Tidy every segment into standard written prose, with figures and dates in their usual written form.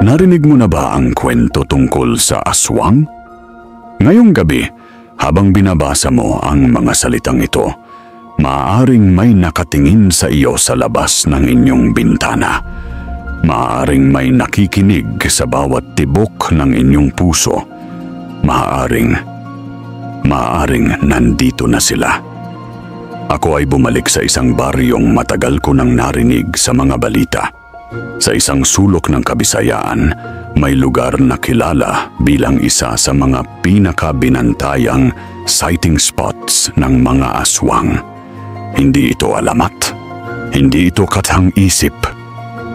Narinig mo na ba ang kwento tungkol sa aswang? Ngayong gabi, habang binabasa mo ang mga salitang ito, maaaring may nakatingin sa iyo sa labas ng inyong bintana. Maaaring may nakikinig sa bawat tibok ng inyong puso. Maaaring nandito na sila. Ako ay bumalik sa isang baryong matagal ko nang narinig sa mga balita. Sa isang sulok ng Kabisayaan, may lugar na kilala bilang isa sa mga pinakabinantayang sighting spots ng mga aswang. Hindi ito alamat. Hindi ito kathang-isip.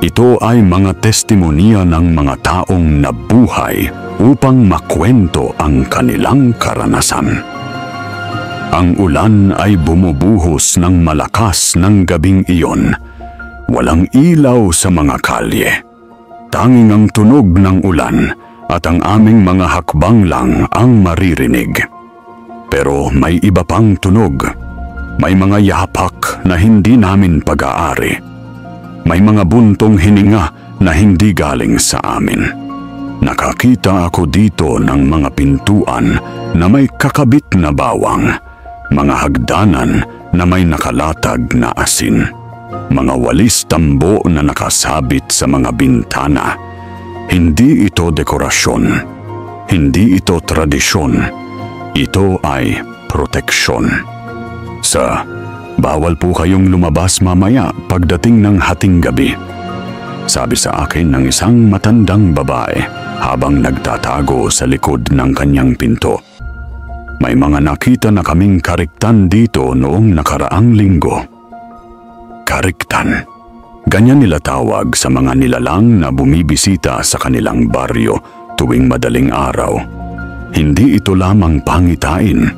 Ito ay mga testimonya ng mga taong nabuhay upang makwento ang kanilang karanasan. Ang ulan ay bumubuhos ng malakas ng gabing iyon. Walang ilaw sa mga kalye. Tanging ang tunog ng ulan at ang aming mga hakbang lang ang maririnig. Pero may iba pang tunog. May mga yapak na hindi namin pag-aari. May mga buntong hininga na hindi galing sa amin. Nakakita ako dito ng mga pintuan na may kakabit na bawang, mga hagdanan na may nakalatag na asin, mga walis tambo na nakasabit sa mga bintana. Hindi ito dekorasyon. Hindi ito tradisyon. Ito ay proteksyon. Bawal po kayong lumabas mamaya pagdating ng hating gabi, sabi sa akin ng isang matandang babae habang nagtatago sa likod ng kanyang pinto. May mga nakita na kaming kariktan dito noong nakaraang linggo. Kariktan. Ganyan nila tawag sa mga nilalang na bumibisita sa kanilang baryo tuwing madaling araw. Hindi ito lamang pangitain.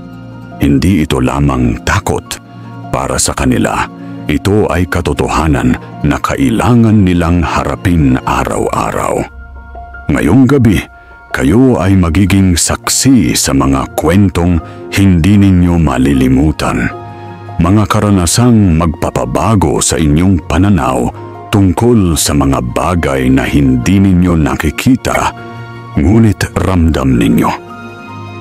Hindi ito lamang takot. Para sa kanila, ito ay katotohanan na kailangan nilang harapin araw-araw. Ngayong gabi, kayo ay magiging saksi sa mga kwentong hindi ninyo malilimutan. Mga karanasang magpapabago sa inyong pananaw tungkol sa mga bagay na hindi ninyo nakikita, ngunit ramdam ninyo.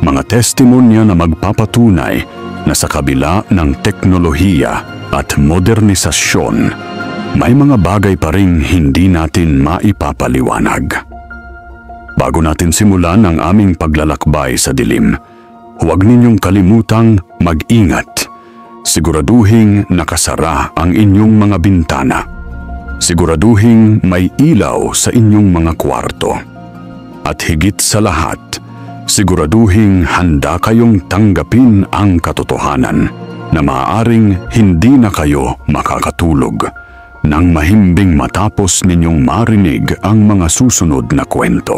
Mga testimonya na magpapatunay na sa kabila ng teknolohiya at modernisasyon, may mga bagay pa ring hindi natin maipapaliwanag. Bago natin simulan ang aming paglalakbay sa dilim, huwag ninyong kalimutang mag-ingat. Siguraduhing nakasara ang inyong mga bintana. Siguraduhing may ilaw sa inyong mga kwarto. At higit sa lahat, siguraduhing handa kayong tanggapin ang katotohanan na maaaring hindi na kayo makakatulog nang mahimbing matapos ninyong marinig ang mga susunod na kwento.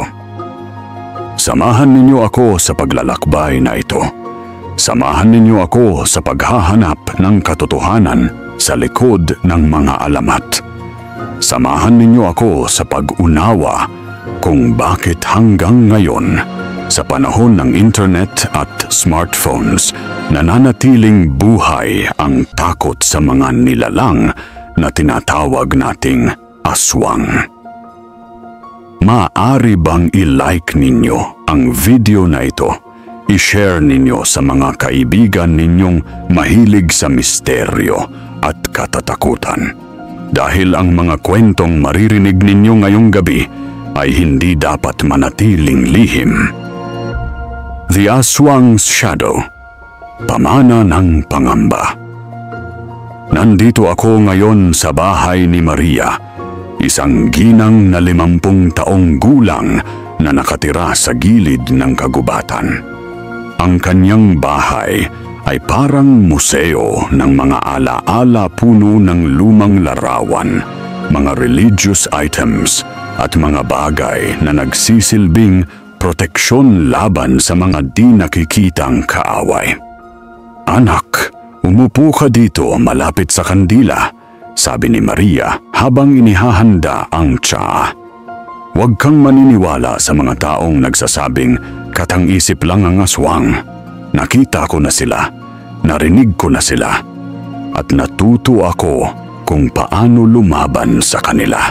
Samahan ninyo ako sa paglalakbay na ito. Samahan ninyo ako sa paghahanap ng katotohanan sa likod ng mga alamat. Samahan ninyo ako sa pag-unawa kung bakit hanggang ngayon, sa panahon ng internet at smartphones, nananatiling buhay ang takot sa mga nilalang na tinatawag nating aswang. Maaari bang i-like ninyo ang video na ito? I-share ninyo sa mga kaibigan ninyong mahilig sa misteryo at katatakutan. Dahil ang mga kwentong maririnig ninyo ngayong gabi ay hindi dapat manatiling lihim. The Aswang's Shadow. Pamana ng pangamba. Nandito ako ngayon sa bahay ni Maria, isang ginang na 50 taong gulang na nakatira sa gilid ng kagubatan. Ang kanyang bahay ay parang museo ng mga ala-ala, puno ng lumang larawan, mga religious items at mga bagay na nagsisilbing proteksyon laban sa mga di nakikitang kaaway. Anak, umupo ka dito malapit sa kandila, sabi ni Maria habang inihahanda ang tsaa. Huwag kang maniniwala sa mga taong nagsasabing katang-isip lang ang aswang. Nakita ko na sila, narinig ko na sila, at natuto ako kung paano lumaban sa kanila.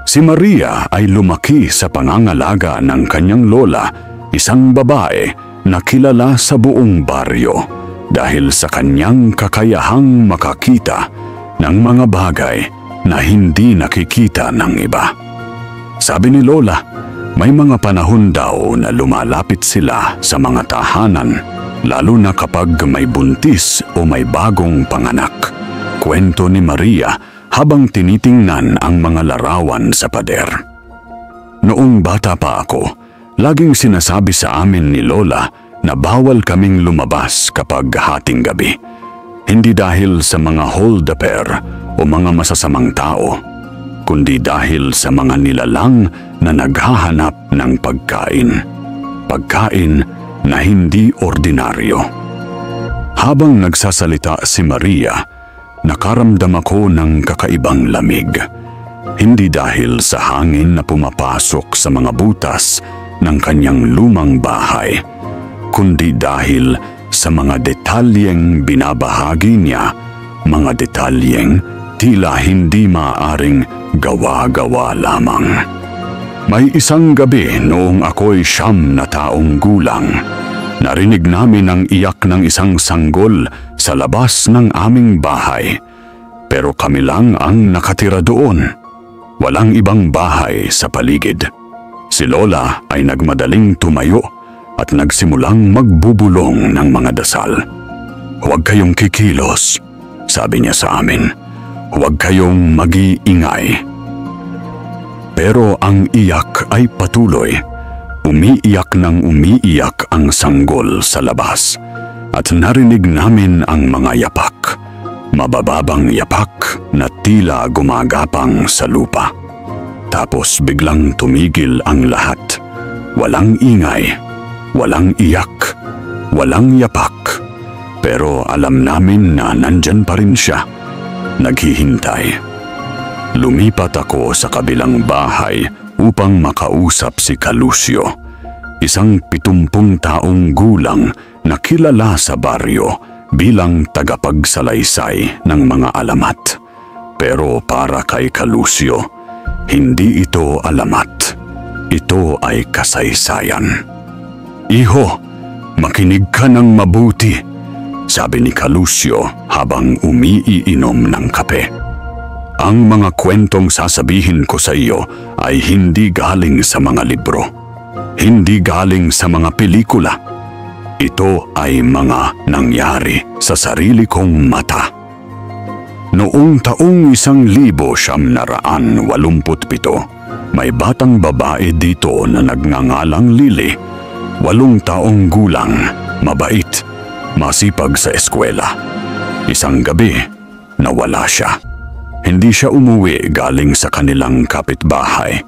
Si Maria ay lumaki sa pangangalaga ng kanyang lola, isang babae na kilala sa buong baryo dahil sa kanyang kakayahang makakita ng mga bagay na hindi nakikita ng iba. Sabi ni Lola, may mga panahon daw na lumalapit sila sa mga tahanan, lalo na kapag may buntis o may bagong panganak. Kwento ni Maria habang tinitingnan ang mga larawan sa pader. Noong bata pa ako, laging sinasabi sa amin ni Lola na bawal kaming lumabas kapag hating gabi. Hindi dahil sa mga hold-upper o mga masasamang tao, kundi dahil sa mga nilalang na naghahanap ng pagkain. Pagkain na hindi ordinaryo. Habang nagsasalita si Maria, nakaramdam ako ng kakaibang lamig. Hindi dahil sa hangin na pumapasok sa mga butas ng kanyang lumang bahay, kundi dahil sa mga detalyeng binabahagi niya, mga detalyeng tila hindi maaaring gawa-gawa lamang. May isang gabi noong ako'y 9 na taong gulang, narinig namin ang iyak ng isang sanggol sa labas ng aming bahay. Pero kami lang ang nakatira doon. Walang ibang bahay sa paligid. Si Lola ay nagmadaling tumayo at nagsimulang magbubulong ng mga dasal. "Huwag kayong kikilos," sabi niya sa amin. "Huwag kayong mag-iingay." Pero ang iyak ay patuloy. Umiiyak ng umiiyak ang sanggol sa labas at narinig namin ang mga yapak. Mabababang yapak na tila gumagapang sa lupa. Tapos biglang tumigil ang lahat. Walang ingay, walang iyak, walang yapak. Pero alam namin na nandyan pa rin siya, naghihintay. Lumipat ako sa kabilang bahay upang makausap si Calusio, isang 70 taong gulang na kilala sa baryo bilang tagapagsalaysay ng mga alamat. Pero para kay Calusio, hindi ito alamat. Ito ay kasaysayan. "Iho, makinig ka ng mabuti," sabi ni Calusio habang umiinom ng kape. "Ang mga kwentong sasabihin ko sa iyo ay hindi galing sa mga libro. Hindi galing sa mga pelikula. Ito ay mga nangyari sa sarili kong mata." Noong taong 1987, may batang babae dito na nagngangalang Lily. 8 taong gulang, mabait, masipag sa eskwela. Isang gabi, nawala siya. Hindi siya umuwi galing sa kanilang kapitbahay.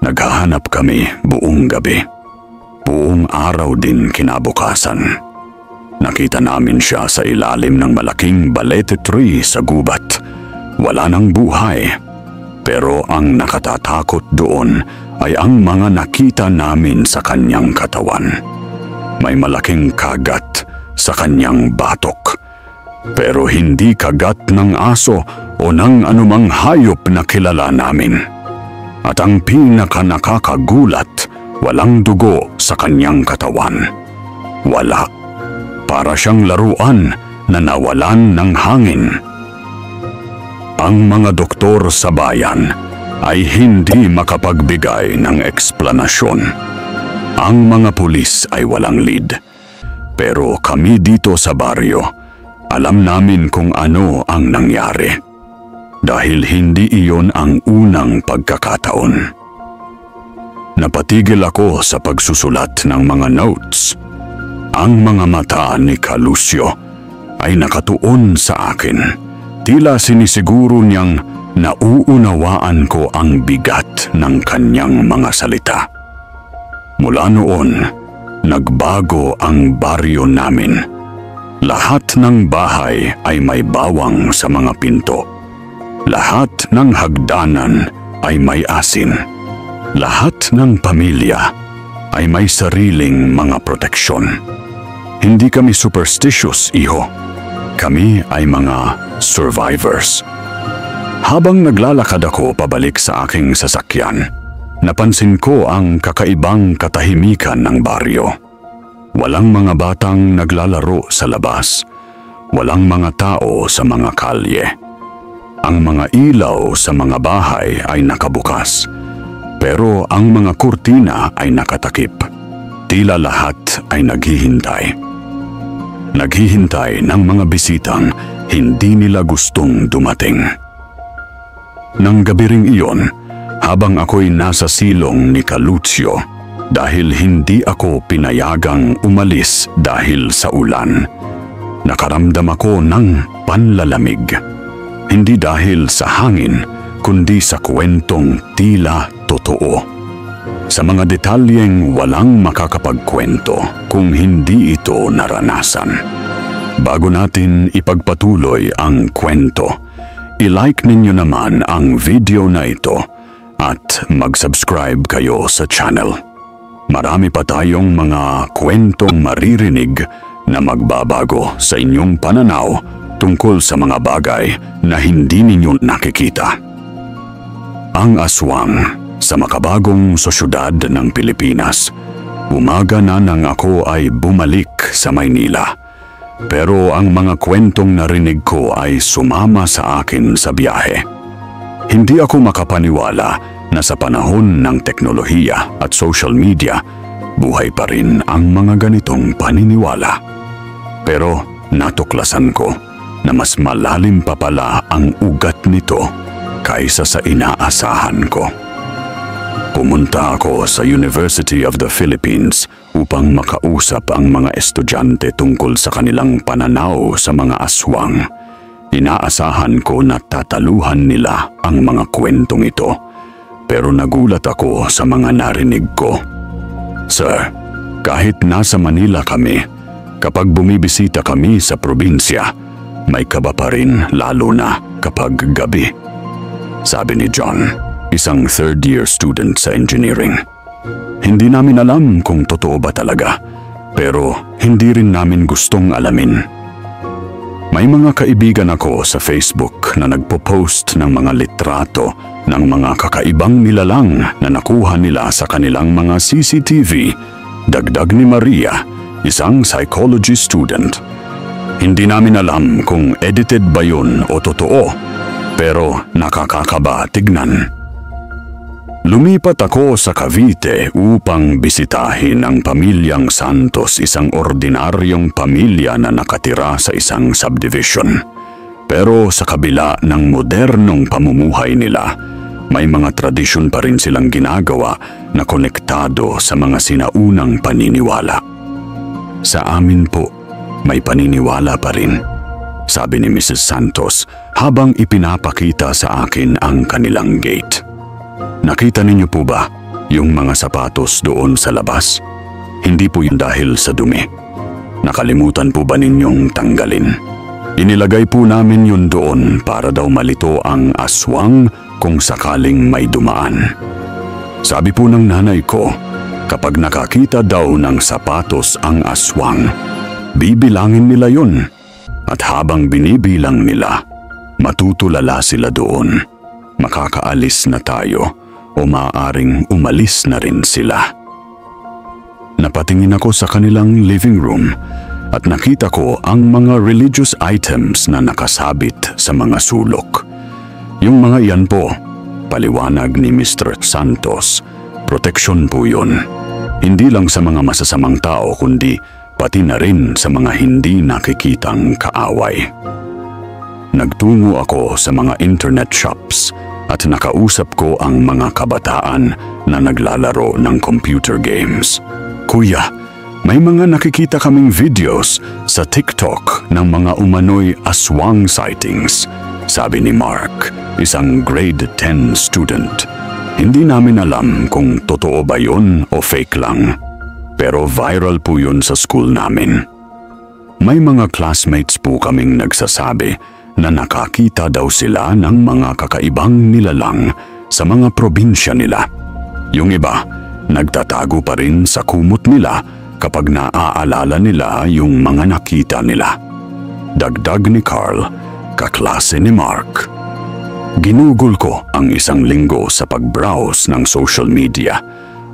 Naghahanap kami buong gabi. Buong araw din kinabukasan. Nakita namin siya sa ilalim ng malaking balete tree sa gubat. Wala nang buhay. Pero ang nakatatakot doon ay ang mga nakita namin sa kanyang katawan. May malaking kagat sa kanyang batok. Pero hindi kagat ng aso o ng anumang hayop na kilala namin. At ang pinakanakakagulat, walang dugo sa kanyang katawan. Wala. Para siyang laruan na nawalan ng hangin. Ang mga doktor sa bayan ay hindi makapagbigay ng eksplanasyon. Ang mga pulis ay walang lead. Pero kami dito sa baryo, alam namin kung ano ang nangyari. Dahil hindi iyon ang unang pagkakataon. Napatigil ako sa pagsusulat ng mga notes. Ang mga mata ni Calusio ay nakatuon sa akin. Tila sinisiguro niyang nauunawaan ko ang bigat ng kanyang mga salita. Mula noon, nagbago ang baryo namin. Lahat ng bahay ay may bawang sa mga pinto. Lahat ng hagdanan ay may asin. Lahat ng pamilya ay may sariling mga proteksyon. Hindi kami superstitious, iho. Kami ay mga survivors. Habang naglalakad ako pabalik sa aking sasakyan, napansin ko ang kakaibang katahimikan ng baryo. Walang mga batang naglalaro sa labas. Walang mga tao sa mga kalye. Ang mga ilaw sa mga bahay ay nakabukas. Pero ang mga kurtina ay nakatakip. Tila lahat ay naghihintay. Naghihintay ng mga bisitang hindi nila gustong dumating. Nang gabi ring iyon, habang ako'y nasa silong ni Calucio, dahil hindi ako pinayagang umalis dahil sa ulan, nakaramdam ako ng panlalamig. Hindi dahil sa hangin, kundi sa kwentong tila totoo. Sa mga detalyeng walang makakapagkwento kung hindi ito naranasan. Bago natin ipagpatuloy ang kwento, i-like ninyo naman ang video na ito at mag-subscribe kayo sa channel. Marami pa tayong mga kwentong maririnig na magbabago sa inyong pananaw tungkol sa mga bagay na hindi ninyo nakikita. Ang aswang sa makabagong sosyudad ng Pilipinas. Umaga na nang ako ay bumalik sa Maynila. Pero ang mga kwentong narinig ko ay sumama sa akin sa biyahe. Hindi ako makapaniwala na sa panahon ng teknolohiya at social media, buhay pa rin ang mga ganitong paniniwala. Pero natuklasan ko na mas malalim pa pala ang ugat nito kaysa sa inaasahan ko. Pumunta ako sa University of the Philippines upang makausap ang mga estudyante tungkol sa kanilang pananaw sa mga aswang. Inaasahan ko na tataluhan nila ang mga kwentong ito, pero nagulat ako sa mga narinig ko. Sir, kahit nasa Manila kami, kapag bumibisita kami sa probinsya, may kaba pa rin lalo na kapag gabi. Sabi ni John, isang third-year student sa engineering. Hindi namin alam kung totoo ba talaga, pero hindi rin namin gustong alamin. May mga kaibigan ako sa Facebook na nagpo-post ng mga litrato ng mga kakaibang nilalang na nakuha nila sa kanilang mga CCTV, dagdag ni Maria, isang psychology student. Hindi namin alam kung edited ba yun o totoo, pero nakakakaba tignan. Lumipat ako sa Cavite upang bisitahin ang pamilyang Santos, isang ordinaryong pamilya na nakatira sa isang subdivision. Pero sa kabila ng modernong pamumuhay nila, may mga tradisyon pa rin silang ginagawa na konektado sa mga sinaunang paniniwala. Sa amin po, may paniniwala pa rin, sabi ni Mrs. Santos habang ipinapakita sa akin ang kanilang gate. Nakita ninyo po ba yung mga sapatos doon sa labas? Hindi po yun dahil sa dumi. Nakalimutan po ba ninyong tanggalin? Inilagay po namin yun doon para daw malito ang aswang kung sakaling may dumaan. Sabi po ng nanay ko, kapag nakakita daw ng sapatos ang aswang, bibilangin nila yun. At habang binibilang nila, matutulala sila doon. Makakaalis na tayo o maaaring umalis na rin sila. Napatingin ako sa kanilang living room at nakita ko ang mga religious items na nakasabit sa mga sulok. Yung mga iyan po, paliwanag ni Mr. Santos, proteksyon po yun. Hindi lang sa mga masasamang tao kundi pati na rin sa mga hindi nakikitang kaaway. Nagtungo ako sa mga internet shops at nakausap ko ang mga kabataan na naglalaro ng computer games. Kuya, may mga nakikita kaming videos sa TikTok ng mga umano'y aswang sightings, sabi ni Mark, isang grade 10 student. Hindi namin alam kung totoo ba yun o fake lang, pero viral po yun sa school namin. May mga classmates po kaming nagsasabi na nakakita daw sila ng mga kakaibang nilalang sa mga probinsya nila. Yung iba, nagtatago pa rin sa kumot nila kapag naaalala nila yung mga nakita nila. Dagdag ni Carl, kaklase ni Mark. Ginugol ko ang isang linggo sa pag-browse ng social media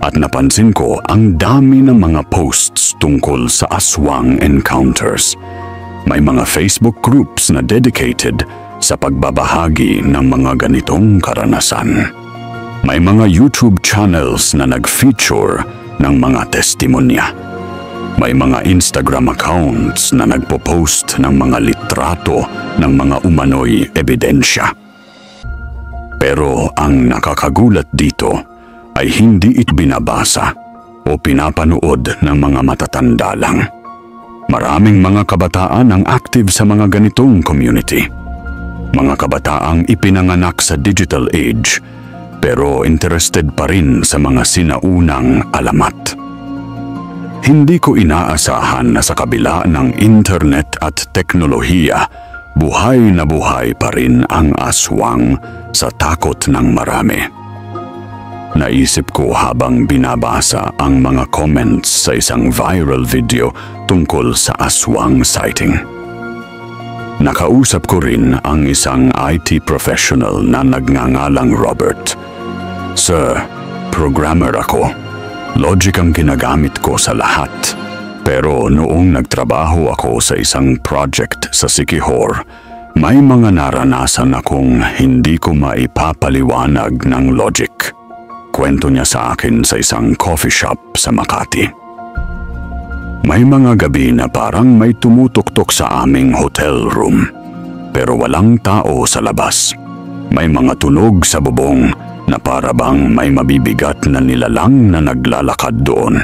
at napansin ko ang dami ng mga posts tungkol sa aswang encounters. May mga Facebook groups na dedicated sa pagbabahagi ng mga ganitong karanasan. May mga YouTube channels na nag-feature ng mga testimonya. May mga Instagram accounts na nagpo-post ng mga litrato ng mga umano'y ebidensya. Pero ang nakakagulat dito ay hindi ito binabasa o pinapanood ng mga matatanda lang. Maraming mga kabataan ang active sa mga ganitong community. Mga kabataang ipinanganak sa digital age pero interested pa rin sa mga sinaunang alamat. Hindi ko inaasahan na sa kabila ng internet at teknolohiya, buhay na buhay pa rin ang aswang sa takot ng marami. Naisip ko habang binabasa ang mga comments sa isang viral video tungkol sa aswang sighting. Nakausap ko rin ang isang IT professional na nagngangalang Robert. Sir, programmer ako. Logic ang ginagamit ko sa lahat. Pero noong nagtrabaho ako sa isang project sa Siquijor, may mga naranasan akong hindi ko maipapaliwanag ng logic. Kwento niya sa akin sa isang coffee shop sa Makati. May mga gabi na parang may tumutuktok sa aming hotel room, pero walang tao sa labas. May mga tunog sa bubong na para bang may mabibigat na nilalang na naglalakad doon.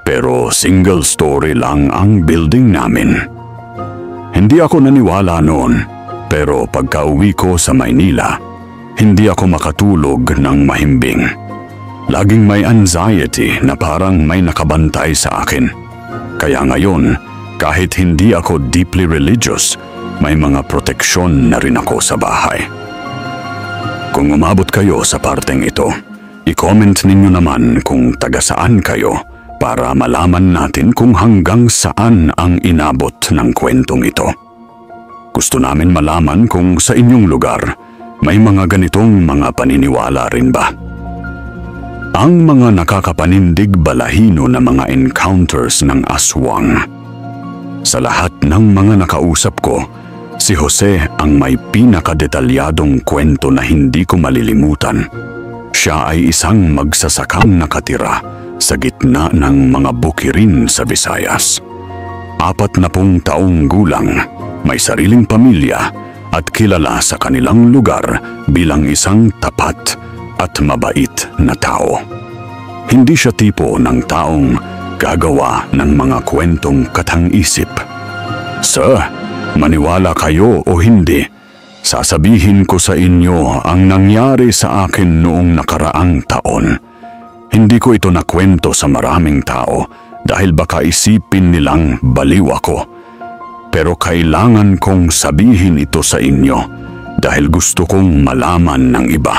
Pero single story lang ang building namin. Hindi ako naniwala noon, pero pagka-uwi ko sa Maynila, hindi ako makatulog ng mahimbing. Laging may anxiety na parang may nakabantay sa akin. Kaya ngayon, kahit hindi ako deeply religious, may mga proteksyon na rin ako sa bahay. Kung umabot kayo sa parteng ito, i-comment ninyo naman kung taga saan kayo para malaman natin kung hanggang saan ang inabot ng kwentong ito. Gusto namin malaman kung sa inyong lugar may mga ganitong mga paniniwala rin ba. Ang mga nakakapanindig balahino na mga encounters ng aswang. Sa lahat ng mga nakausap ko, si Jose ang may pinakadetalyadong kwento na hindi ko malilimutan. Siya ay isang magsasakang nakatira sa gitna ng mga bukirin sa Visayas. 40 taong gulang, may sariling pamilya at kilala sa kanilang lugar bilang isang tapat at mabait na tao. Hindi siya tipo ng taong gagawa ng mga kwentong katang-isip. Sir, maniwala kayo o hindi, sasabihin ko sa inyo ang nangyari sa akin noong nakaraang taon. Hindi ko ito nakwento sa maraming tao dahil baka isipin nilang baliw ako. Pero kailangan kong sabihin ito sa inyo dahil gusto kong malaman ng iba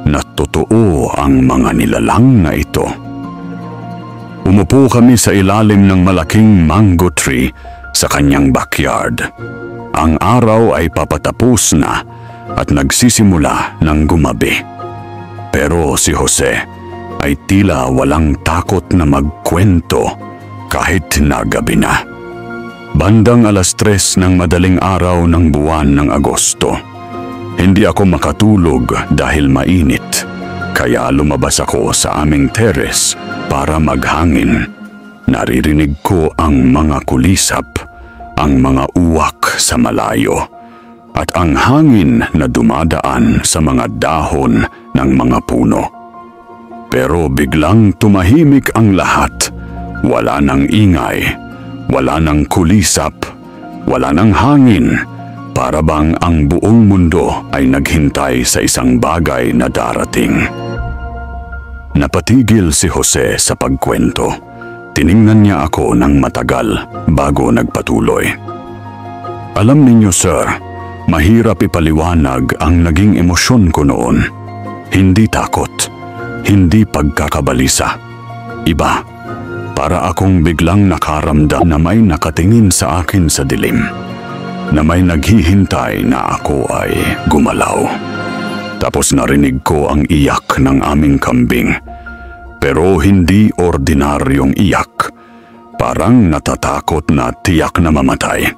na totoo ang mga nilalang na ito. Umupo kami sa ilalim ng malaking mango tree sa kanyang backyard. Ang araw ay papatapos na at nagsisimula ng gumabi. Pero si Jose ay tila walang takot na magkwento kahit na gabi na. Bandang 3:00 ng madaling araw ng buwan ng Agosto. Hindi ako makatulog dahil mainit, kaya lumabas ako sa aming terrace para maghangin. Naririnig ko ang mga kulisap, ang mga uwak sa malayo, at ang hangin na dumadaan sa mga dahon ng mga puno. Pero biglang tumahimik ang lahat. Wala nang ingay, wala nang kulisap, wala nang hangin. Para bang ang buong mundo ay naghintay sa isang bagay na darating. Napatigil si Jose sa pagkwento. Tiningnan niya ako ng matagal bago nagpatuloy. Alam ninyo, sir, mahirap ipaliwanag ang naging emosyon ko noon. Hindi takot, hindi pagkakabalisa. Iba, para akong biglang nakaramdam na may nakatingin sa akin sa dilim, na may naghihintay na ako ay gumalaw. Tapos narinig ko ang iyak ng aming kambing. Pero hindi ordinaryong iyak. Parang natatakot na tiyak na mamatay.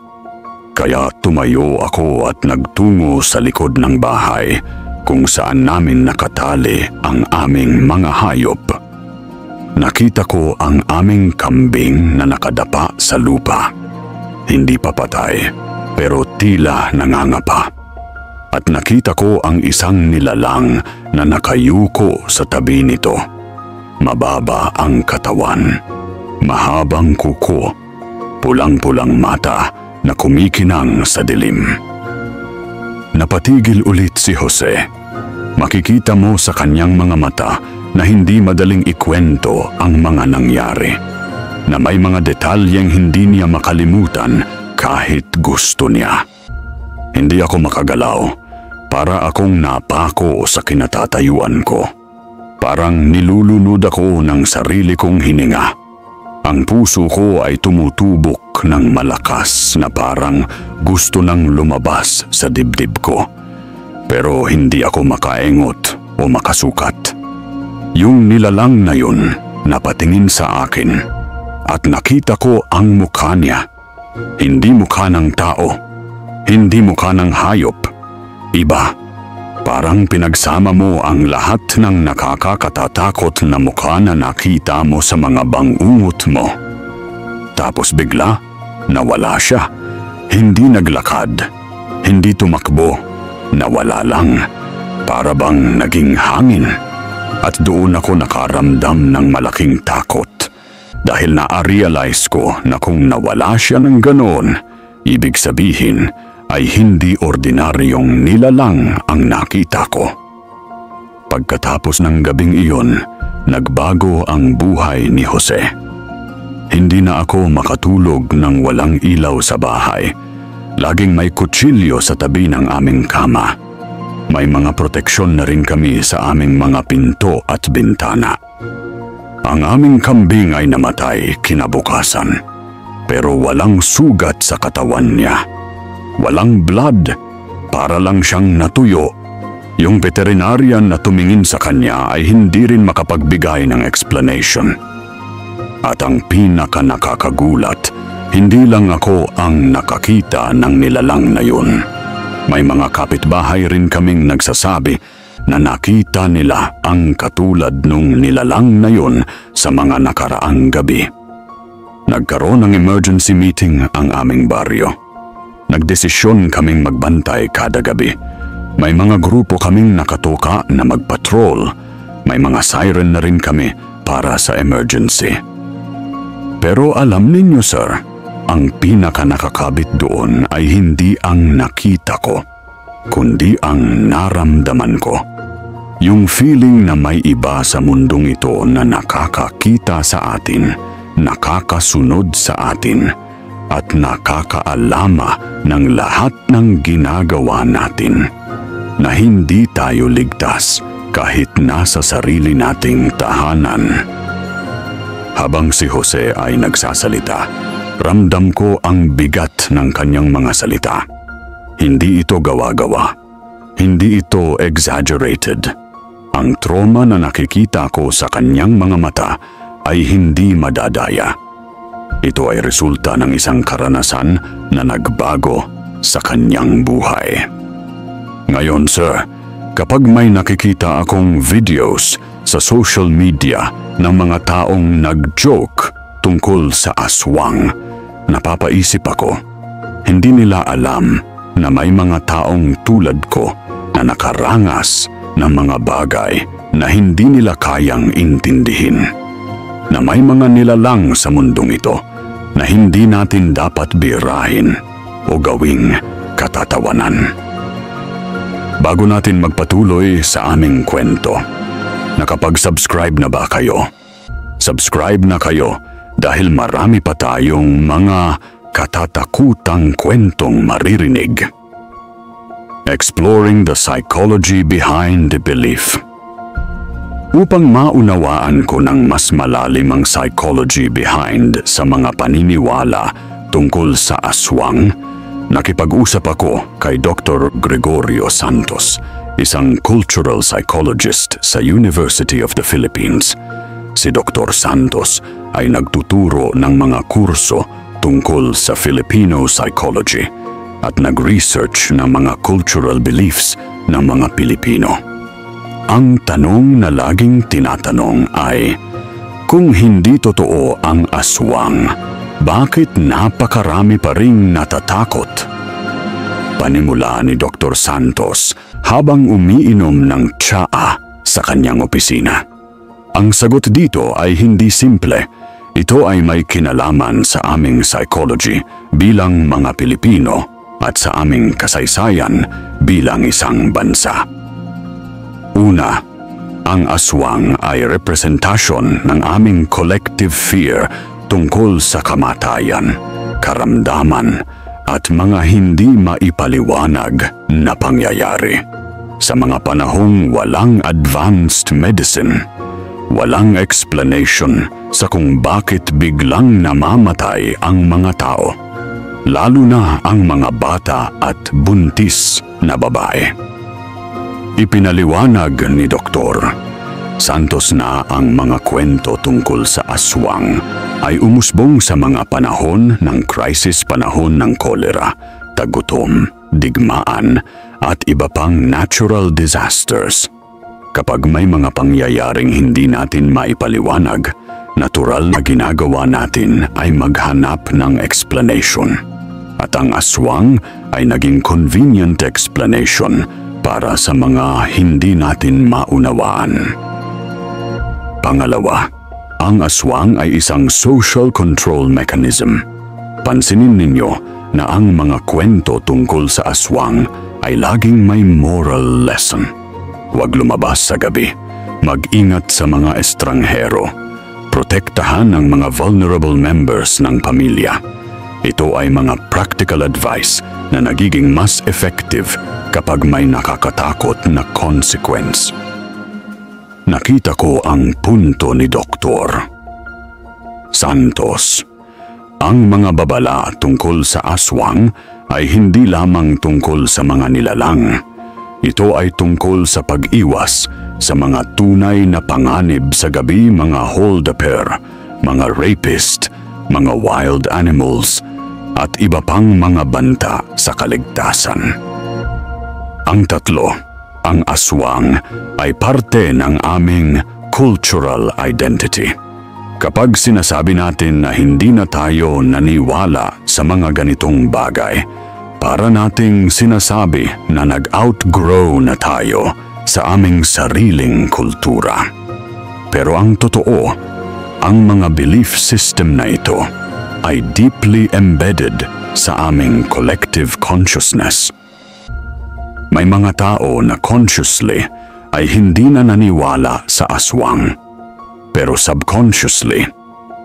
Kaya tumayo ako at nagtungo sa likod ng bahay kung saan namin nakatali ang aming mga hayop. Nakita ko ang aming kambing na nakadapa sa lupa. Hindi pa patay, pero tila nangangapa. At nakita ko ang isang nilalang na nakayuko sa tabi nito. Mababa ang katawan, mahabang kuko, pulang-pulang mata na kumikinang sa dilim. Napatigil ulit si Jose. Makikita mo sa kanyang mga mata na hindi madaling ikwento ang mga nangyari, na may mga detalyeng hindi niya makalimutan kahit gusto niya. Hindi ako makagalaw, para akong napako sa kinatatayuan ko. Parang nilulunod ako ng sarili kong hininga. Ang puso ko ay tumutubok ng malakas na parang gusto nang lumabas sa dibdib ko. Pero hindi ako makaengot o makasukat. Yung nilalang na yun napatingin sa akin at nakita ko ang mukha niya. Hindi mukha ng tao, hindi mukha ng hayop. Iba. Parang pinagsama mo ang lahat ng nakakatatakot na mukha na nakita mo sa mga bangungot mo. Tapos bigla, nawala siya. Hindi naglakad, hindi tumakbo, nawala lang. Para bang naging hangin. At doon ako nakaramdam ng malaking takot. Dahil na-realize ko na kung nawala siya ng ganoon, ibig sabihin ay hindi ordinaryong nilalang ang nakita ko. Pagkatapos ng gabing iyon, nagbago ang buhay ni Jose. Hindi na ako makatulog nang walang ilaw sa bahay. Laging may kutsilyo sa tabi ng aming kama. May mga proteksyon na rin kami sa aming mga pinto at bintana. Ang aming kambing ay namatay kinabukasan, pero walang sugat sa katawan niya. Walang blood, para lang siyang natuyo. Yung veterinarian na tumingin sa kanya ay hindi rin makapagbigay ng explanation. At ang pinaka nakakagulat, hindi lang ako ang nakakita ng nilalang na yun. May mga kapitbahay rin kaming nagsasabi na nakita nila ang katulad nung nilalang na yun sa mga nakaraang gabi. Nagkaroon ng emergency meeting ang aming baryo. Nagdesisyon kaming magbantay kada gabi. May mga grupo kaming nakatoka na magpatrol. May mga siren na rin kami para sa emergency. Pero alam ninyo sir, ang pinaka nakakabit doon ay hindi ang nakita ko, kundi ang naramdaman ko. Yung feeling na may iba sa mundong ito na nakakakita sa atin, nakakasunod sa atin, at nakakaalama ng lahat ng ginagawa natin, na hindi tayo ligtas kahit nasa sarili nating tahanan. Habang si Jose ay nagsasalita, ramdam ko ang bigat ng kanyang mga salita. Hindi ito gawa-gawa. Hindi ito exaggerated. Ang trauma na nakikita ko sa kanyang mga mata ay hindi madadaya. Ito ay resulta ng isang karanasan na nagbago sa kanyang buhay. Ngayon sir, kapag may nakikita akong videos sa social media ng mga taong nag-joke tungkol sa aswang, napapaisip ako, hindi nila alam na may mga taong tulad ko na nakarangas ng mga bagay na hindi nila kayang intindihin. Na may mga nilalang sa mundong ito na hindi natin dapat birahin o gawing katatawanan. Bago natin magpatuloy sa aming kwento, nakapag-subscribe na ba kayo? Subscribe na kayo dahil marami pa tayong mga katatakutang kwentong maririnig. Exploring the psychology behind the belief. Upang maunawaan ko ng mas malalim ang psychology behind sa mga paniniwala tungkol sa aswang, nakipag-usap ako kay Dr. Gregorio Santos, isang cultural psychologist sa University of the Philippines. Si Dr. Santos ay nagtuturo ng mga kurso tungkol sa Filipino psychology at nag-research ng mga cultural beliefs ng mga Pilipino. Ang tanong na laging tinatanong ay, kung hindi totoo ang aswang, bakit napakarami pa ring natatakot? Panimula ni Dr. Santos habang umiinom ng tsaa sa kanyang opisina. Ang sagot dito ay hindi simple. Ito ay may kinalaman sa aming psychology bilang mga Pilipino at sa aming kasaysayan bilang isang bansa. Una, ang aswang ay representasyon ng aming collective fear tungkol sa kamatayan, karamdaman, at mga hindi maipaliwanag na pangyayari. Sa mga panahong walang advanced medicine, walang explanation sa kung bakit biglang namamatay ang mga tao, lalo na ang mga bata at buntis na babae. Ipinaliwanag ni Dr. Santos na ang mga kwento tungkol sa aswang ay umusbong sa mga panahon ng crisis, panahon ng kolera, tagutom, digmaan at iba pang natural disasters. Kapag may mga pangyayaring hindi natin maipaliwanag, natural na ginagawa natin ay maghanap ng explanation. At ang aswang ay naging convenient explanation para sa mga hindi natin maunawaan. Pangalawa, ang aswang ay isang social control mechanism. Pansinin ninyo na ang mga kwento tungkol sa aswang ay laging may moral lesson. Huwag lumabas sa gabi, mag-ingat sa mga estranghero, protektahan ang mga vulnerable members ng pamilya. Ito ay mga practical advice na nagiging mas effective kapag may nakakatakot na consequence. Nakita ko ang punto ni Dr. Santos. Ang mga babala tungkol sa aswang ay hindi lamang tungkol sa mga nilalang. Ito ay tungkol sa pag-iwas sa mga tunay na panganib sa gabi, mga holduper, mga rapist, mga wild animals, at iba pang mga banta sa kaligtasan. Ang tatlo, ang aswang ay parte ng aming cultural identity. Kapag sinasabi natin na hindi na tayo naniwala sa mga ganitong bagay, para nating sinasabi na nag-outgrow na tayo sa aming sariling kultura. Pero ang totoo, ang mga belief system na ito ay deeply embedded sa aming collective consciousness. May mga tao na consciously ay hindi na naniwala sa aswang. Pero subconsciously,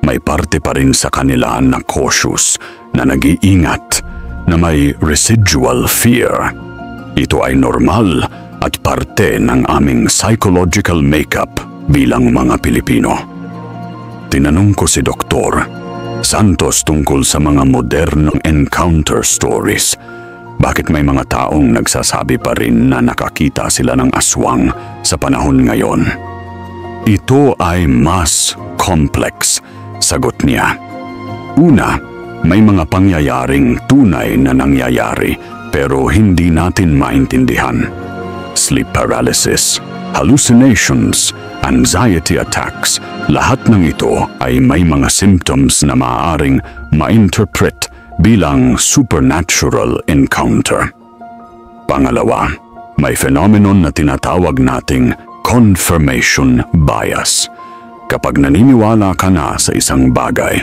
may parte pa rin sa kanila na cautious, na nag-iingat, na may residual fear. Ito ay normal at parte ng aming psychological makeup bilang mga Pilipino. Tinanong ko si Dr. Santos tungkol sa mga modernong encounter stories. Bakit may mga taong nagsasabi pa rin na nakakita sila ng aswang sa panahon ngayon? Ito ay mas complex, sagot niya. Una, may mga pangyayaring tunay na nangyayari pero hindi natin maintindihan. Sleep paralysis, hallucinations, anxiety attacks, lahat ng ito ay may mga symptoms na maaaring ma-interpret bilang supernatural encounter. Pangalawa, may phenomenon na tinatawag nating confirmation bias. Kapag naniniwala ka na sa isang bagay,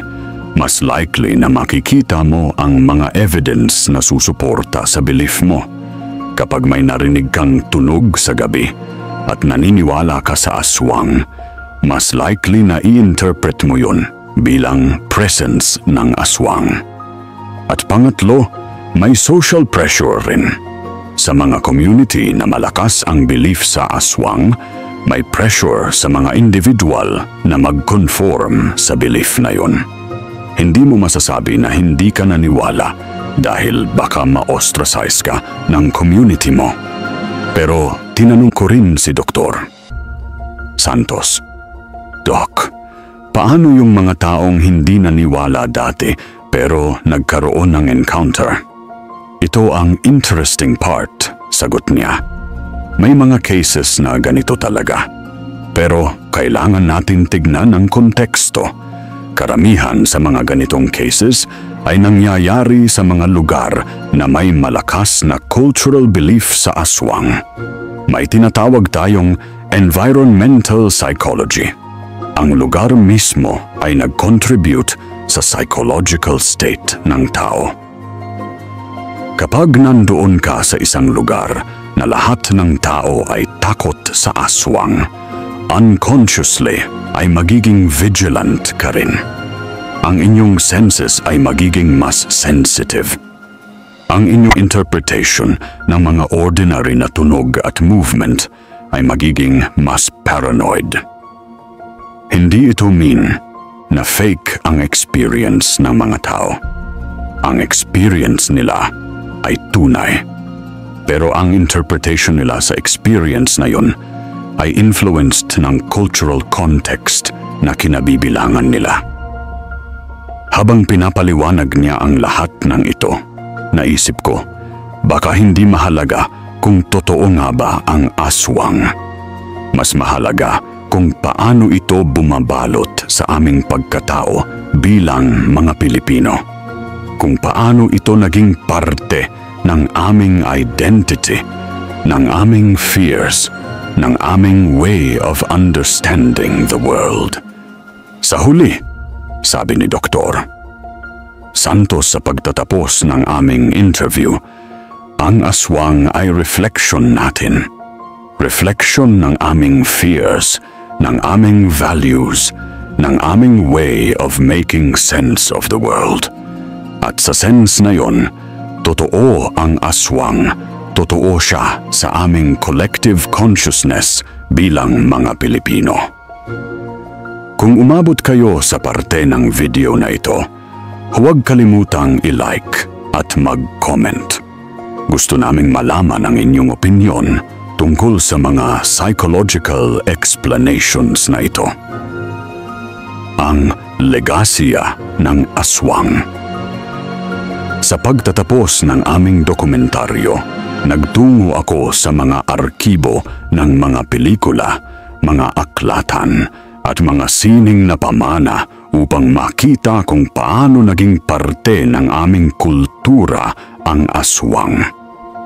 mas likely na makikita mo ang mga evidence na susuporta sa belief mo. Kapag may narinig kang tunog sa gabi at naniniwala ka sa aswang, mas likely na i-interpret mo yun bilang presence ng aswang. At pangatlo, may social pressure rin. Sa mga community na malakas ang belief sa aswang, may pressure sa mga individual na mag-conform sa belief na yun. Hindi mo masasabi na hindi ka naniwala dahil baka ma-ostracize ka ng community mo. Pero tinanong ko rin si Dr. Santos, Doc, paano yung mga taong hindi naniwala dati pero nagkaroon ng encounter? Ito ang interesting part, sagot niya. May mga cases na ganito talaga. Pero kailangan natin tignan ang konteksto. Karamihan sa mga ganitong cases ay nangyayari sa mga lugar na may malakas na cultural belief sa aswang. May tinatawag tayong environmental psychology. Ang lugar mismo ay nag-contribute sa psychological state ng tao. Kapag nandoon ka sa isang lugar na lahat ng tao ay takot sa aswang, unconsciously ay magiging vigilant ka rin. Ang inyong senses ay magiging mas sensitive. Ang inyong interpretation ng mga ordinary na tunog at movement ay magiging mas paranoid. Hindi ito mean na fake ang experience ng mga tao. Ang experience nila ay tunay. Pero ang interpretation nila sa experience na yun ay influenced ng cultural context na kinabibilangan nila. Habang pinapaliwanag niya ang lahat ng ito, naisip ko, baka hindi mahalaga kung totoo nga ba ang aswang. Mas mahalaga kung paano ito bumabalot sa aming pagkatao bilang mga Pilipino. Kung paano ito naging parte ng aming identity, ng aming fears, ng aming way of understanding the world. Sa huli, sabi ni Dr. Santos sa pagtatapos ng aming interview, ang aswang ay reflection natin. Reflection ng aming fears, ng aming values, ng aming way of making sense of the world. At sa sense na yon, totoo ang aswang, totoo siya sa aming collective consciousness bilang mga Pilipino. Kung umabot kayo sa parte ng video na ito, huwag kalimutang i-like at mag-comment. Gusto naming malaman ang inyong opinyon tungkol sa mga psychological explanations na ito. Ang legasya ng aswang. Sa pagtatapos ng aming dokumentaryo, nagtungo ako sa mga arkibo ng mga pelikula, mga aklatan, at mga sining na pamana upang makita kung paano naging parte ng aming kultura ang aswang.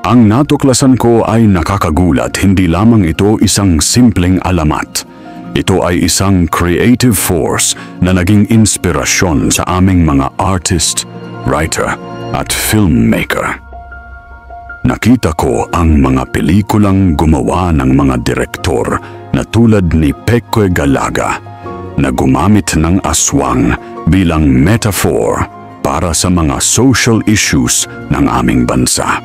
Ang natuklasan ko ay nakakagulat, hindi lamang ito isang simpleng alamat. Ito ay isang creative force na naging inspirasyon sa aming mga artist, writer, at filmmaker. Nakita ko ang mga pelikulang gumawa ng mga direktor na tulad ni Peque Galaga na gumamit ng aswang bilang metaphor para sa mga social issues ng aming bansa.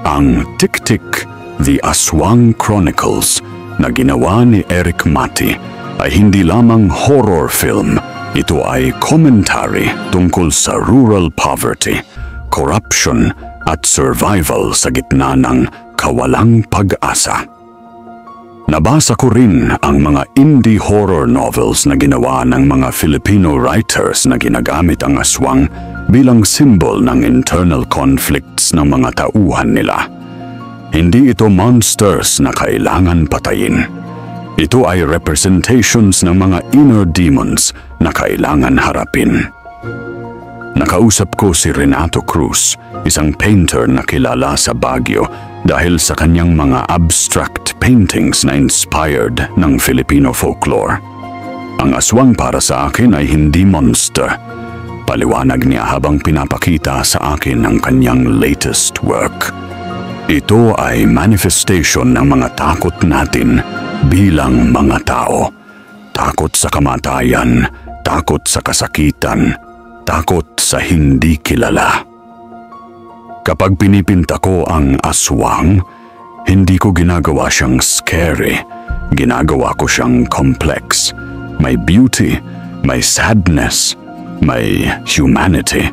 Ang Tik-Tik, The Aswang Chronicles na ginawa ni Eric Mati ay hindi lamang horror film, ito ay commentary tungkol sa rural poverty, corruption at survival sa gitna ng kawalang pag-asa. Nabasa ko rin ang mga indie horror novels na ginawa ng mga Filipino writers na ginagamit ang aswang bilang symbol ng internal conflicts ng mga tauhan nila. Hindi ito monsters na kailangan patayin. Ito ay representations ng mga inner demons na kailangan harapin. Nakausap ko si Renato Cruz, isang painter na kilala sa Baguio dahil sa kanyang mga abstract paintings na inspired ng Filipino folklore. Ang aswang para sa akin ay hindi monster. Paliwanag niya habang pinapakita sa akin ang kanyang latest work. Ito ay manifestation ng mga takot natin bilang mga tao. Takot sa kamatayan, takot sa kasakitan, takot sa hindi kilala. Kapag pinipinta ko ang aswang, hindi ko ginagawa siyang scary. Ginagawa ko siyang complex. May beauty, may sadness, may humanity.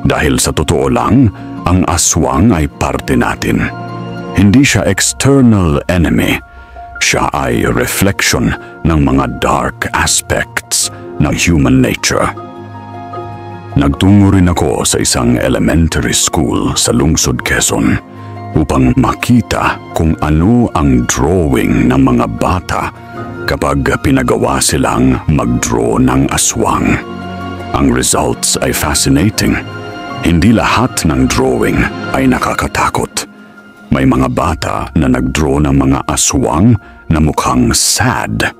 Dahil sa totoo lang, ang aswang ay parte natin. Hindi siya external enemy. Siya ay reflection ng mga dark aspects ng human nature. Nagtungo rin ako sa isang elementary school sa lungsod Quezon upang makita kung ano ang drawing ng mga bata kapag pinagawa silang mag-draw ng aswang. Ang results ay fascinating. Hindi lahat ng drawing ay nakakatakot. May mga bata na nag-draw ng mga aswang na mukhang sad.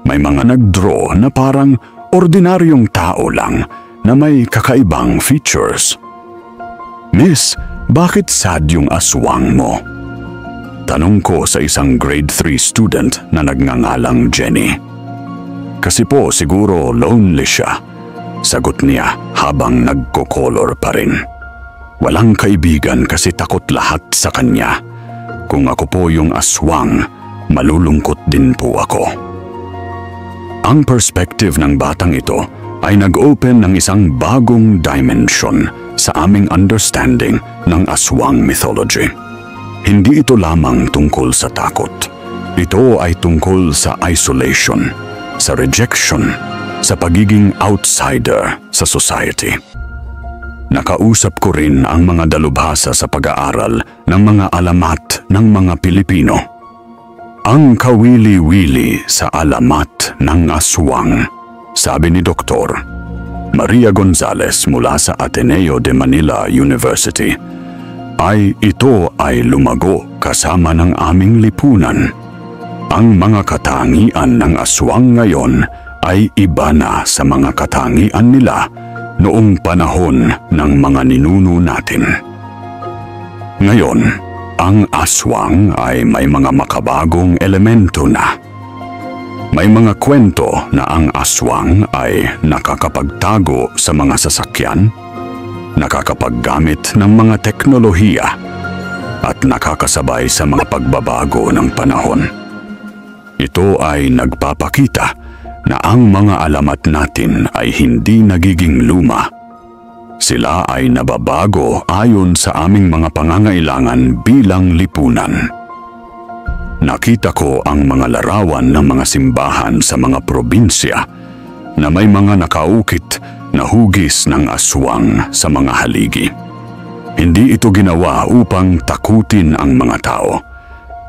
May mga nag-draw na parang ordinaryong tao lang na may kakaibang features. Miss, bakit sad yung aswang mo? Tanong ko sa isang grade 3 student na nagngangalang Jenny. Kasi po siguro lonely siya. Sagot niya habang nagko-color pa rin. Walang kaibigan kasi takot lahat sa kanya. Kung ako po yung aswang, malulungkot din po ako. Ang perspective ng batang ito ay nag-open ng isang bagong dimension sa aming understanding ng aswang mythology. Hindi ito lamang tungkol sa takot. Ito ay tungkol sa isolation, sa rejection, sa pagiging outsider sa society. Nakausap ko rin ang mga dalubhasa sa pag-aaral ng mga alamat ng mga Pilipino. Ang kawili-wili sa alamat ng aswang, sabi ni Dr. Maria Gonzales mula sa Ateneo de Manila University, ito ay lumago kasama ng aming lipunan. Ang mga katangian ng aswang ngayon ay iba na sa mga katangian nila noong panahon ng mga ninuno natin. Ngayon, ang aswang ay may mga makabagong elemento na. May mga kwento na ang aswang ay nakakapagtago sa mga sasakyan, nakakapaggamit ng mga teknolohiya, at nakakasabay sa mga pagbabago ng panahon. Ito ay nagpapakita na ang mga alamat natin ay hindi nagiging luma. Sila ay nababago ayon sa aming mga pangangailangan bilang lipunan. Nakita ko ang mga larawan ng mga simbahan sa mga probinsya na may mga nakaukit na hugis ng aswang sa mga haligi. Hindi ito ginawa upang takutin ang mga tao.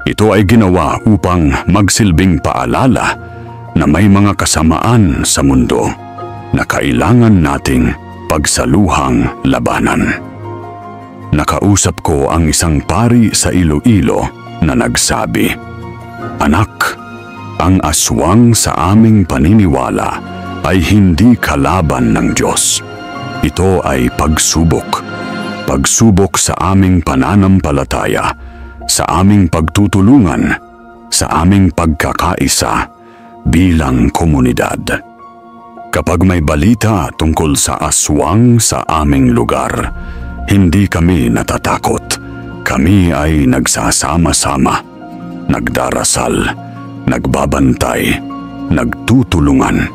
Ito ay ginawa upang magsilbing paalala na may mga kasamaan sa mundo na kailangan nating pagsaluhang labanan. Nakausap ko ang isang pari sa Iloilo na nagsabi, "Anak, ang aswang sa aming paniniwala ay hindi kalaban ng Diyos. Ito ay pagsubok. Pagsubok sa aming pananampalataya, sa aming pagtutulungan, sa aming pagkakaisa bilang komunidad." Kapag may balita tungkol sa aswang sa aming lugar, hindi kami natatakot. Kami ay nagsasama-sama, nagdarasal, nagbabantay, nagtutulungan.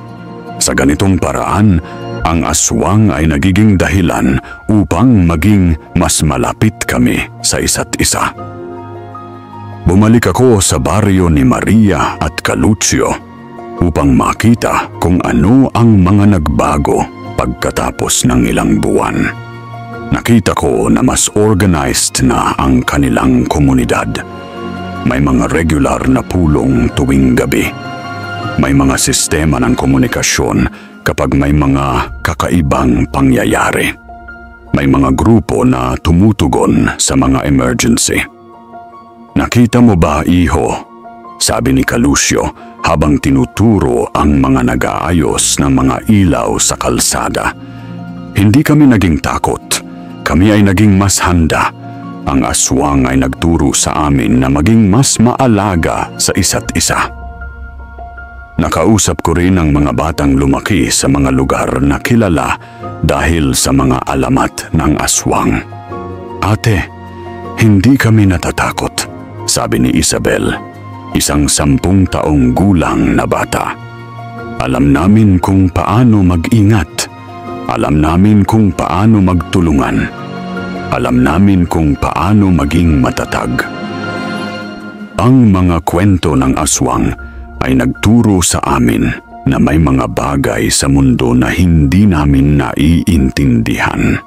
Sa ganitong paraan, ang aswang ay nagiging dahilan upang maging mas malapit kami sa isa't isa. Bumalik ako sa baryo ni Maria at Calucio upang makita kung ano ang mga nagbago pagkatapos ng ilang buwan. Nakita ko na mas organized na ang kanilang komunidad. May mga regular na pulong tuwing gabi. May mga sistema ng komunikasyon kapag may mga kakaibang pangyayari. May mga grupo na tumutugon sa mga emergency. "Nakita mo ba, iho?" sabi ni Calucio habang tinuturo ang mga nag-aayos ng mga ilaw sa kalsada. Hindi kami naging takot. Kami ay naging mas handa. Ang aswang ay nagturo sa amin na maging mas maalaga sa isa't isa. Nakausap ko rin ang mga batang lumaki sa mga lugar na kilala dahil sa mga alamat ng aswang. "Ate, hindi kami natatakot," sabi ni Isabel, isang 10 taong gulang na bata. "Alam namin kung paano mag-ingat. Alam namin kung paano magtulungan. Alam namin kung paano maging matatag. Ang mga kwento ng aswang ay nagturo sa amin na may mga bagay sa mundo na hindi namin naiintindihan.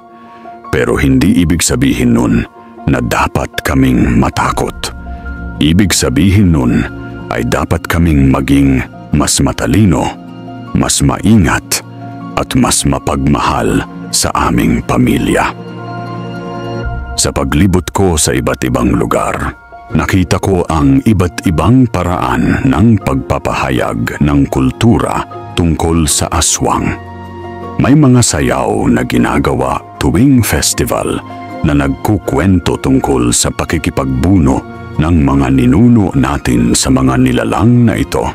Pero hindi ibig sabihin nun na dapat kaming matakot. Ibig sabihin nun ay dapat kaming maging mas matalino, mas maingat at mas mapagmahal sa aming pamilya. Sa paglibot ko sa iba't ibang lugar, nakita ko ang iba't ibang paraan ng pagpapahayag ng kultura tungkol sa aswang. May mga sayaw na ginagawa tuwing festival na nagkukwento tungkol sa pakikipagbuno ng mga ninuno natin sa mga nilalang na ito.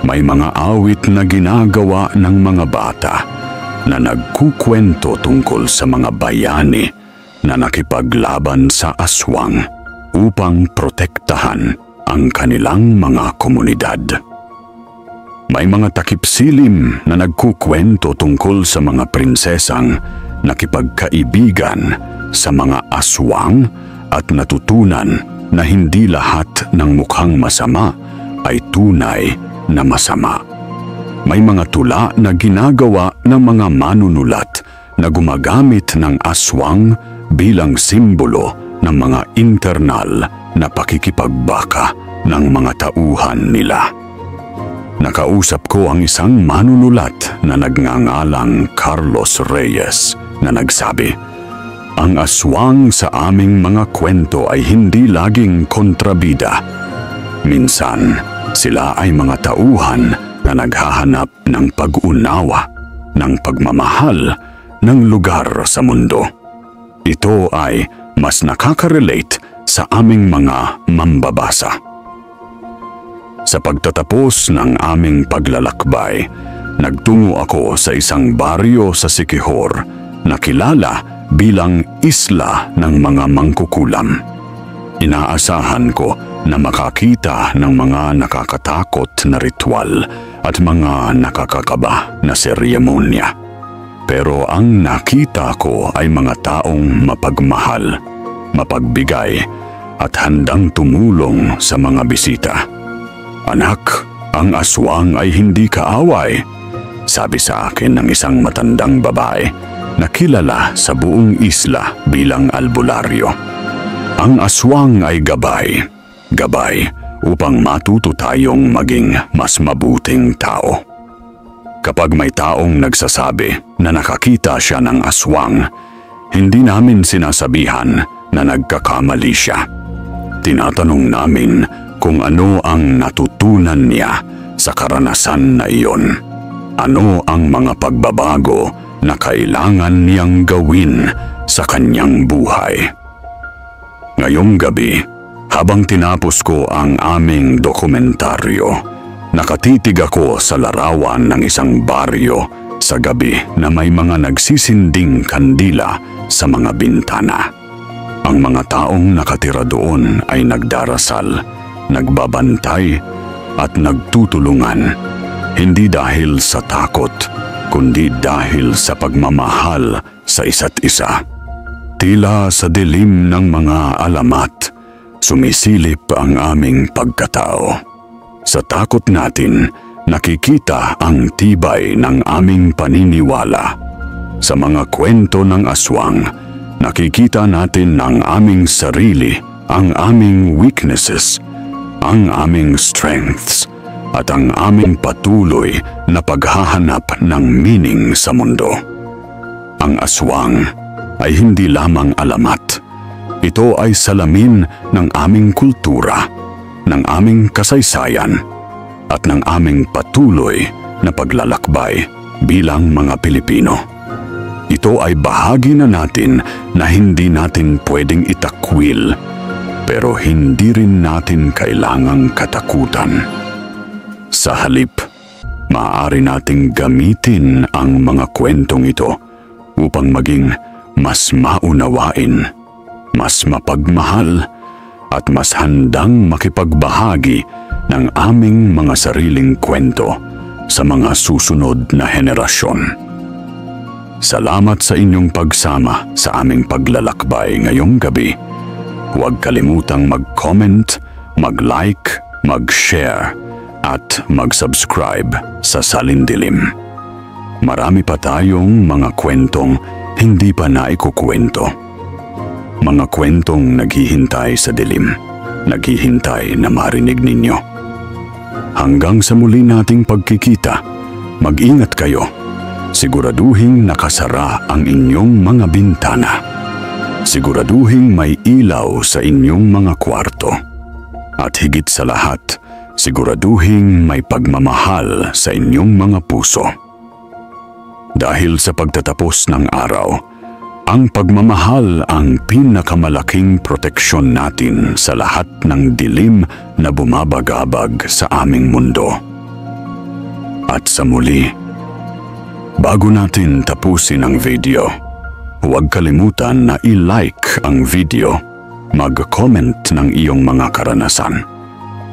May mga awit na ginagawa ng mga bata na nagkukwento tungkol sa mga bayani na nakipaglaban sa aswang upang protektahan ang kanilang mga komunidad. May mga takipsilim na nagkukwento tungkol sa mga prinsesang nakipagkaibigan sa mga aswang at natutunan na hindi lahat ng mukhang masama ay tunay na masama. May mga tula na ginagawa ng mga manunulat na gumagamit ng aswang bilang simbolo ng mga internal na pakikipagbaka ng mga tauhan nila. Nakausap ko ang isang manunulat na nagngangalang Carlos Reyes na nagsabi, "Ang aswang sa aming mga kwento ay hindi laging kontrabida. Minsan, sila ay mga tauhan na naghahanap ng pag-unawa, ng pagmamahal, ng lugar sa mundo. Ito ay mas nakaka-relate sa aming mga mambabasa." Sa pagtatapos ng aming paglalakbay, nagtungo ako sa isang baryo sa Siquijor na kilala bilang Isla ng mga Mangkukulam. Inaasahan ko na makakita ng mga nakakatakot na ritual at mga nakakakaba na seremonya. Pero ang nakita ko ay mga taong mapagmahal, mapagbigay at handang tumulong sa mga bisita. "Anak, ang aswang ay hindi kaaway," sabi sa akin ng isang matandang babae na kilala sa buong isla bilang albularyo. Ang aswang ay gabay upang matuto tayong maging mas mabuting tao. Kapag may taong nagsasabi na nakakita siya ng aswang, hindi namin sinasabihan na nagkakamali siya. Tinatanong namin kung ano ang natutunan niya sa karanasan na iyon. Ano ang mga pagbabago na kailangan niyang gawin sa kanyang buhay. Ngayong gabi, habang tinapos ko ang aming dokumentaryo, nakatitig ako sa larawan ng isang baryo sa gabi na may mga nagsisinding kandila sa mga bintana. Ang mga taong nakatira doon ay nagdarasal, nagbabantay at nagtutulungan, hindi dahil sa takot, kundi dahil sa pagmamahal sa isa't isa. Tila sa dilim ng mga alamat, sumisilip ang aming pagkatao. Sa takot natin, nakikita ang tibay ng aming paniniwala. Sa mga kwento ng aswang, nakikita natin ang aming sarili, ang aming weaknesses, ang aming strengths, at ang aming patuloy na paghahanap ng meaning sa mundo. Ang aswang ay hindi lamang alamat. Ito ay salamin ng aming kultura, ng aming kasaysayan, at ng aming patuloy na paglalakbay bilang mga Pilipino. Ito ay bahagi na natin na hindi natin pwedeng itakwil, pero hindi rin natin kailangang katakutan. Sa halip, maaari nating gamitin ang mga kwentong ito upang maging mas maunawain, mas mapagmahal, at mas handang makipagbahagi ng aming mga sariling kwento sa mga susunod na henerasyon. Salamat sa inyong pagsama sa aming paglalakbay ngayong gabi. Huwag kalimutang mag-comment, mag-like, mag-share, at mag-subscribe sa Salindilim. Marami pa tayong mga kwentong hindi pa naikukwento. Mga kwentong naghihintay sa dilim, naghihintay na marinig ninyo. Hanggang sa muli nating pagkikita, mag-ingat kayo. Siguraduhing nakasara ang inyong mga bintana. Siguraduhing may ilaw sa inyong mga kwarto. At higit sa lahat, siguraduhing may pagmamahal sa inyong mga puso. Dahil sa pagtatapos ng araw, ang pagmamahal ang pinakamalaking proteksyon natin sa lahat ng dilim na bumabagabag sa aming mundo. At sa muli, bago natin tapusin ang video, huwag kalimutan na i-like ang video, mag-comment ng iyong mga karanasan,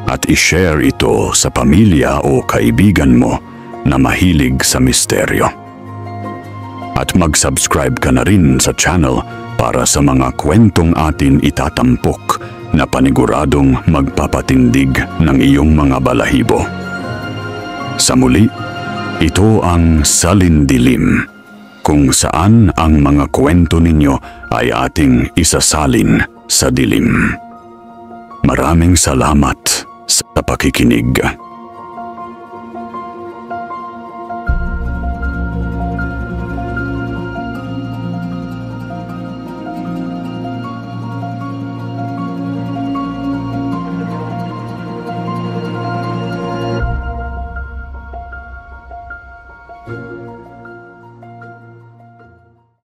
at i-share ito sa pamilya o kaibigan mo na mahilig sa misteryo. At mag-subscribe ka na rin sa channel para sa mga kwentong atin itatampok na paniguradong magpapatindig ng iyong mga balahibo. Sa muli, ito ang Salindilim, kung saan ang mga kwento ninyo ay ating isasalin sa dilim. Maraming salamat sa pakikinig.